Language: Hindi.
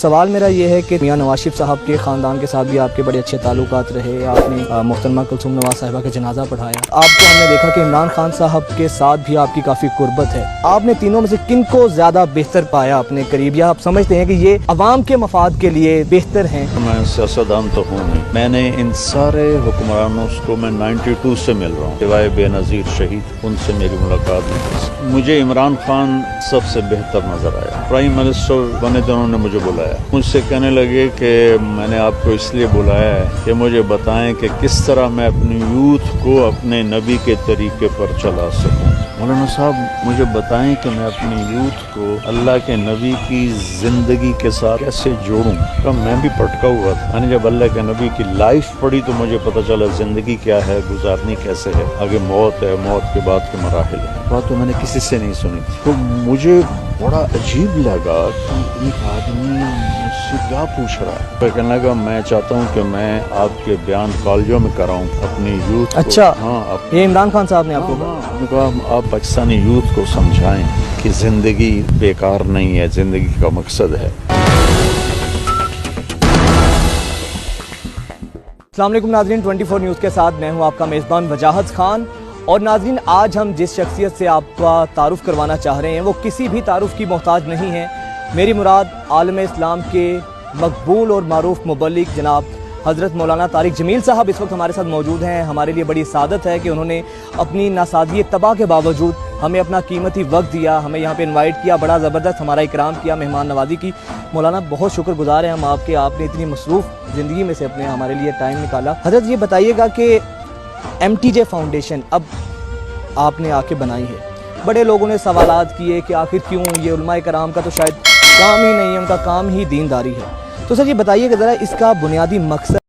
सवाल मेरा ये है कि मियां नवाज शरीफ साहब के ख़ानदान के साथ भी आपके बड़े अच्छे ताल्लुकात रहे, आपने मोहतरमा कुलसूम नवाज साहिबा का जनाजा पढ़ाया। आपको हमने देखा कि इमरान खान साहब के साथ भी आपकी काफ़ी कुर्बत है। आपने तीनों में से किन को ज़्यादा बेहतर पाया अपने करीब, या आप समझते हैं कि ये अवाम के मफाद के लिए बेहतर हैं? मैं सियासतदान तो हूँ नहीं, मैंने इन सारे हुक्मरानों को मैं 92 से मिल रहा हूँ, सिवाय बेनज़ीर शहीद, उनसे मेरी मुलाकात नहीं। मुझे इमरान खान सबसे बेहतर नजर आया। प्राइम मिनिस्टर बने तो उन्होंने मुझे बुलाया, मुझसे कहने लगे कि मैंने आपको इसलिए बुलाया है कि मुझे बताएं कि किस तरह मैं अपनी यूथ को अपने नबी के तरीके पर चला सकूं। मौलाना साहब मुझे बताएं कि मैं अपनी यूथ को अल्लाह के नबी की ज़िंदगी के साथ कैसे जोड़ूं। तो मैं भी भटका हुआ था। मैंने जब अल्लाह के नबी की लाइफ पढ़ी तो मुझे पता चला ज़िंदगी क्या है, गुजारनी कैसे है, आगे मौत है, मौत के बाद के मराहिल है। बात तो मैंने किसी से नहीं सुनी थी, तो मुझे बड़ा अजीब लगा कि एक आदमी मुझसे क्या पूछ रहा है। फिर कहने लगा मैं चाहता हूँ कि मैं आपके बयान कॉलेजों में कराऊँ अपनी यूथ को। अच्छा, हाँ, ये इमरान खान साहब ने आपको कहा आप पाकिस्तानी यूथ को समझाएं कि ज़िंदगी बेकार नहीं है, ज़िंदगी का मकसद है। अस्सलाम वालेकुम नाज़रीन, 24 न्यूज़ के साथ मैं हूं आपका मेज़बान वजाहत खान। और नाज़रीन, आज हम जिस शख्सियत से आपका तारुफ करवाना चाह रहे हैं वो किसी भी तारुफ की मोहताज नहीं है। मेरी मुराद आलम इस्लाम के मकबूल और मारूफ मुबल्लिग जनाब हज़रत मौलाना तारिक जमील साहब इस वक्त हमारे साथ मौजूद हैं। हमारे लिए बड़ी सादत है कि उन्होंने अपनी नासादियत तबाह के बावजूद हमें अपना कीमती वक्त दिया, हमें यहाँ पे इनवाइट किया, बड़ा ज़बरदस्त हमारा इकराम किया, मेहमान नवाजी की। मौलाना बहुत शुक्रगुजार हैं हम आपके, आपने इतनी मसरूफ़ ज़िंदगी में से अपने हमारे लिए टाइम निकाला। हज़रत ये बताइएगा कि MTJ फाउंडेशन अब आपने आके बनाई है, बड़े लोगों ने सवालात किए कि आखिर क्यों, ये उलमाए कराम का तो शायद काम ही नहीं है, उनका काम ही दीनदारी है। तो सर ये बताइएगा ज़रा इसका बुनियादी मकसद